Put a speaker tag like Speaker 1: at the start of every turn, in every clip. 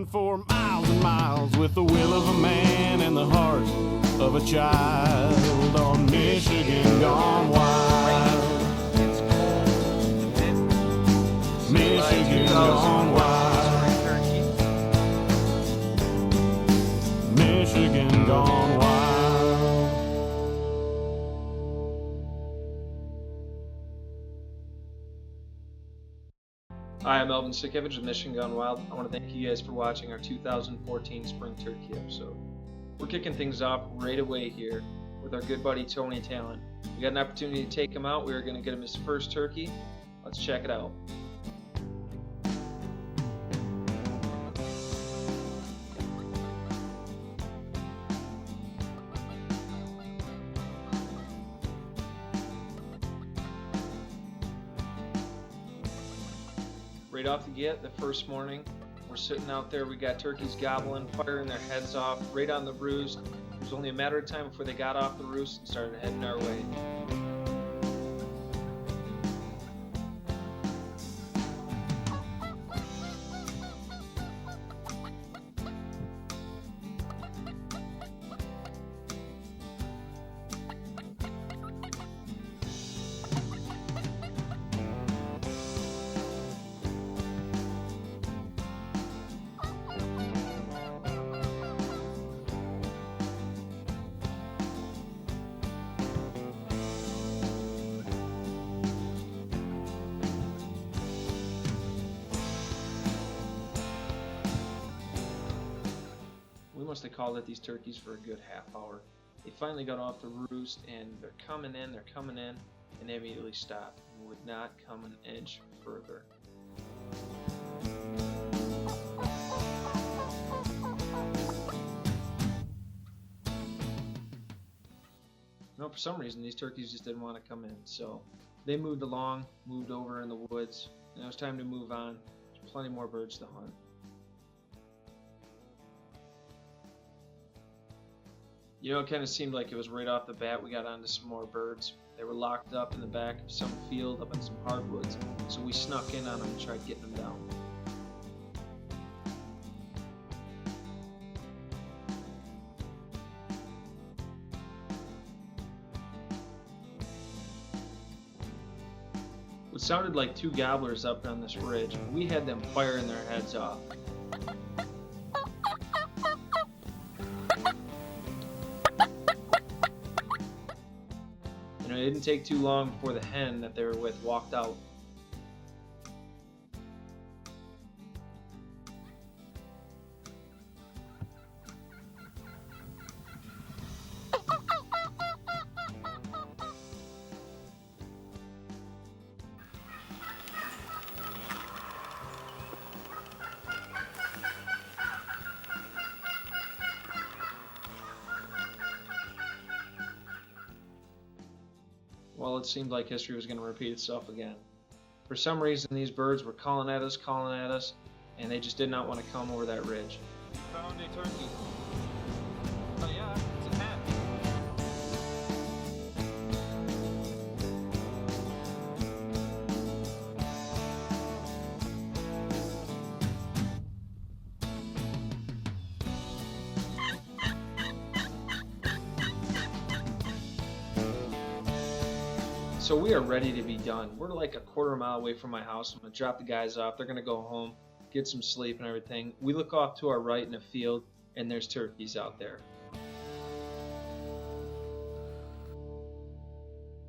Speaker 1: run for miles and miles with the will of a man and the heart of a child on Michigan Gone Wild. Michigan Gone Wild. Michigan Gone Wild.
Speaker 2: Hi, I'm Elvin Sikiewicz with Michigan Gone Wild. I want to thank you guys for watching our 2014 Spring Turkey episode. We're kicking things off right away here with our good buddy Tony Talent. We got an opportunity to take him out. We are going to get him his first turkey. Let's check it out. Right off the get, the first morning, we're sitting out there, we got turkeys gobbling, firing their heads off, right on the roost. It was only a matter of time before they got off the roost and started heading our way. We must have called at these turkeys for a good half hour. They finally got off the roost and they're coming in, and they immediately stopped and would not come an inch further. No, for some reason these turkeys just didn't want to come in, so they moved along, moved over in the woods, and it was time to move on. There's plenty more birds to hunt. You know, it kind of seemed like it was right off the bat we got onto some more birds. They were locked up in the back of some field up in some hardwoods, so we snuck in on them and tried getting them down. What sounded like two gobblers up on this ridge, we had them firing their heads off. It didn't take too long before the hen that they were with walked out. Well, it seemed like history was going to repeat itself again. For some reason, these birds were calling at us, and they just did not want to come over that ridge.
Speaker 3: Found a turkey. Oh yeah, it's a hen.
Speaker 2: So we are ready to be done. We're like a quarter mile away from my house. I'm going to drop the guys off. They're going to go home, get some sleep and everything. We look off to our right in a field, and there's turkeys out there.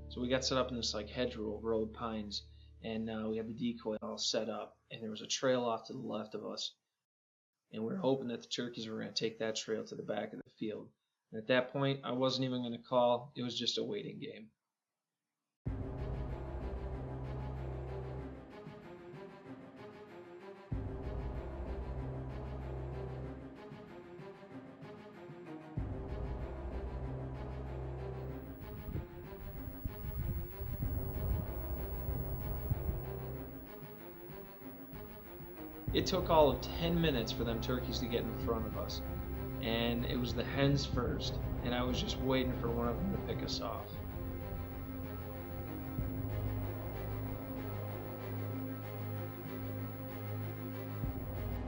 Speaker 2: So we got set up in this like hedgerow row of pines, and we had the decoy all set up, and there was a trail off to the left of us. And we were hoping that the turkeys were going to take that trail to the back of the field. And at that point, I wasn't even going to call. It was just a waiting game. It took all of 10 minutes for them turkeys to get in front of us, and it was the hens first, and I was just waiting for one of them to pick us off.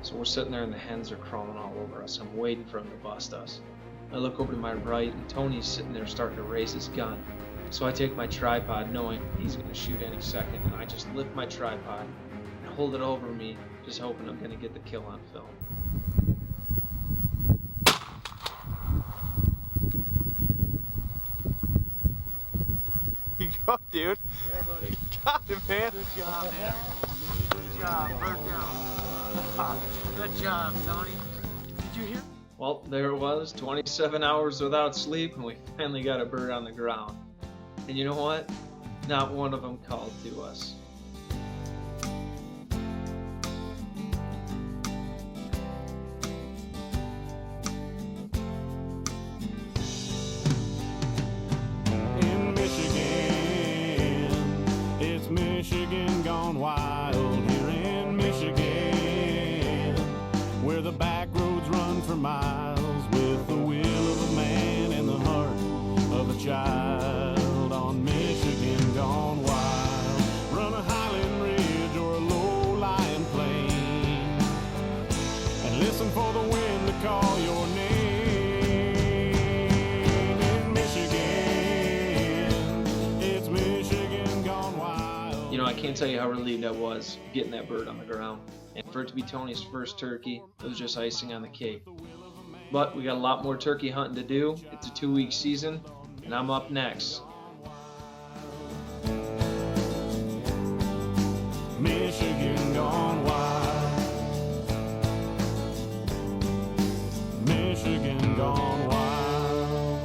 Speaker 2: So we're sitting there and the hens are crawling all over us. I'm waiting for them to bust us. I look over to my right and Tony's sitting there starting to raise his gun. So I take my tripod knowing he's going to shoot any second, and I just lift my tripod and hold it over me, just hoping I'm going to get the kill on film.
Speaker 4: You go, dude.
Speaker 3: Yeah, buddy.
Speaker 4: Got him, man.
Speaker 3: Good job, man. Good job. Bird down. Good job, Tony. Did you hear?
Speaker 2: Well, there it was, 27 hours without sleep, and we finally got a bird on the ground. And you know what? Not one of them called to us.
Speaker 1: In Michigan, it's Michigan gone wild. Here in Michigan, where the back roads run for miles, with the will of a man and the heart of a child. On Michigan gone wild, run a highland ridge or a low-lying plain, and listen for the wind to call your name. In Michigan, it's Michigan gone wild.
Speaker 2: You know, I can't tell you how relieved I was getting that bird on the ground. And for it to be Tony's first turkey, it was just icing on the cake. But we got a lot more turkey hunting to do. It's a 2-week season, and I'm up next.
Speaker 1: Michigan gone wild. Michigan gone wild.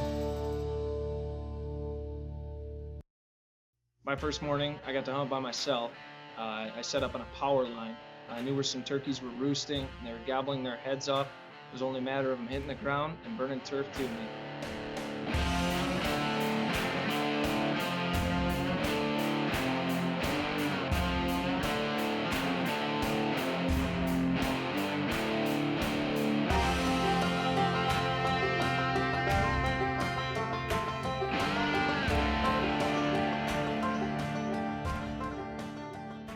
Speaker 2: My first morning, I got to hunt by myself. I set up on a power line. I knew where some turkeys were roosting, and they were gobbling their heads off. It was only a matter of them hitting the ground and burning turf to me.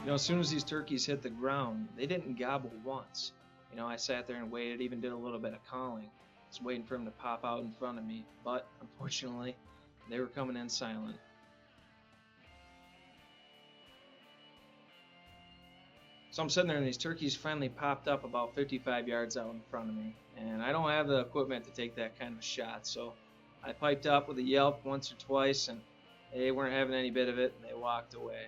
Speaker 2: You know, as soon as these turkeys hit the ground, they didn't gobble once. You know, I sat there and waited, even did a little bit of calling. Just waiting for them to pop out in front of me, but unfortunately, they were coming in silent. So I'm sitting there and these turkeys finally popped up about 55 yards out in front of me. And I don't have the equipment to take that kind of shot, so I piped up with a yelp once or twice, and they weren't having any bit of it, and they walked away.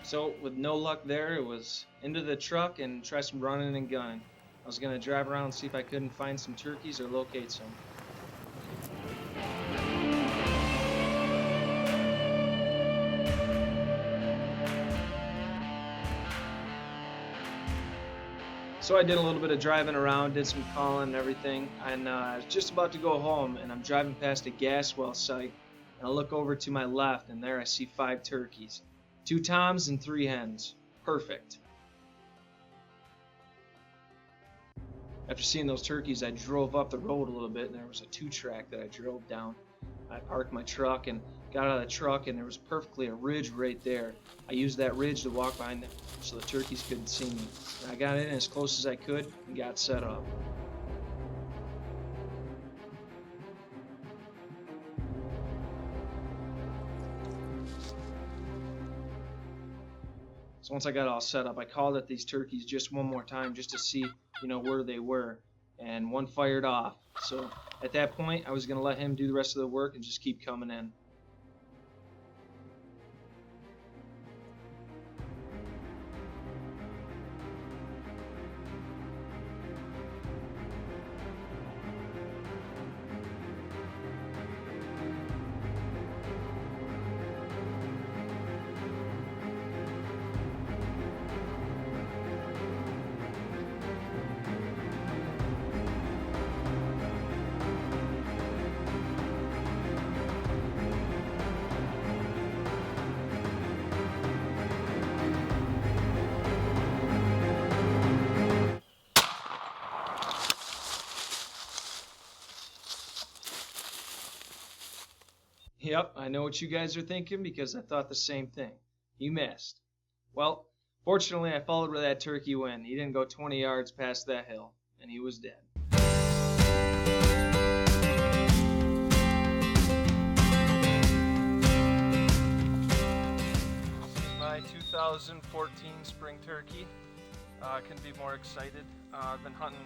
Speaker 2: So with no luck there, it was into the truck and try some running and gunning. I was going to drive around and see if I couldn't find some turkeys or locate some. So I did a little bit of driving around, did some calling and everything, and I was just about to go home, and I'm driving past a gas well site, and I look over to my left, and there I see 5 turkeys. 2 toms and 3 hens. Perfect. After seeing those turkeys, I drove up the road a little bit, and there was a 2-track that I drove down. I parked my truck and got out of the truck, and there was perfectly a ridge right there. I used that ridge to walk behind them so the turkeys couldn't see me. And I got in as close as I could and got set up. So once I got all set up, I called at these turkeys just one more time just to see, where they were. And one fired off. So at that point, I was going to let him do the rest of the work and just keep coming in. Yep, I know what you guys are thinking because I thought the same thing. He missed. Well, fortunately, I followed where that turkey went. He didn't go 20 yards past that hill, and he was dead.
Speaker 5: This is my 2014 spring turkey. Couldn't be more excited. I've been hunting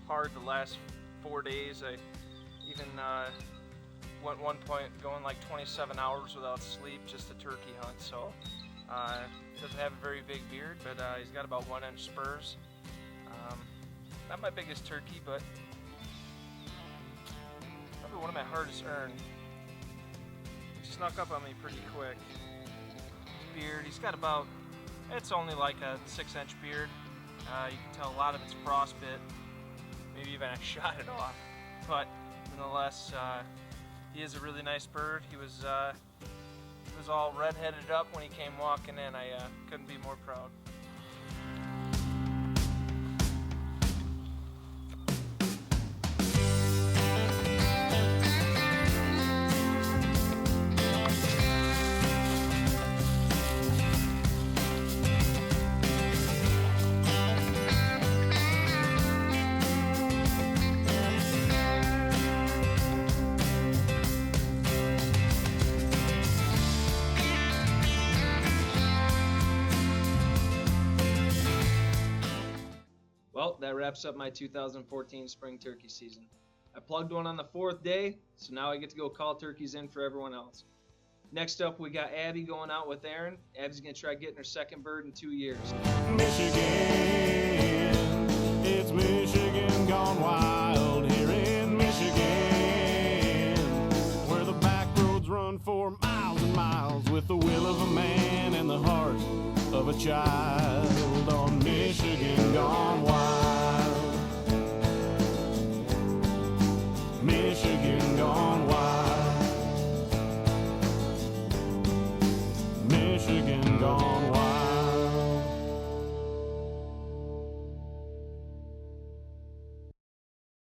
Speaker 5: hard the last 4 days. I even went one point going like 27 hours without sleep, just a turkey hunt. So doesn't have a very big beard, but he's got about 1-inch spurs. Not my biggest turkey, but probably one of my hardest earned. He snuck up on me pretty quick. Beard, he's got about, it's only like a 6-inch beard. You can tell a lot of it's frostbit. Maybe even I shot it off. But nonetheless, he is a really nice bird. He was all red-headed up when he came walking in. I couldn't be more proud.
Speaker 2: Well, that wraps up my 2014 spring turkey season. I plugged one on the 4th day, so now I get to go call turkeys in for everyone else. Next up, we got Abby going out with Aaron. Abby's going to try getting her second bird in 2 years.
Speaker 1: Michigan, it's Michigan gone wild here in Michigan, where the back roads run for miles and miles with the will of a man and the heart of a child on Michigan gone wild.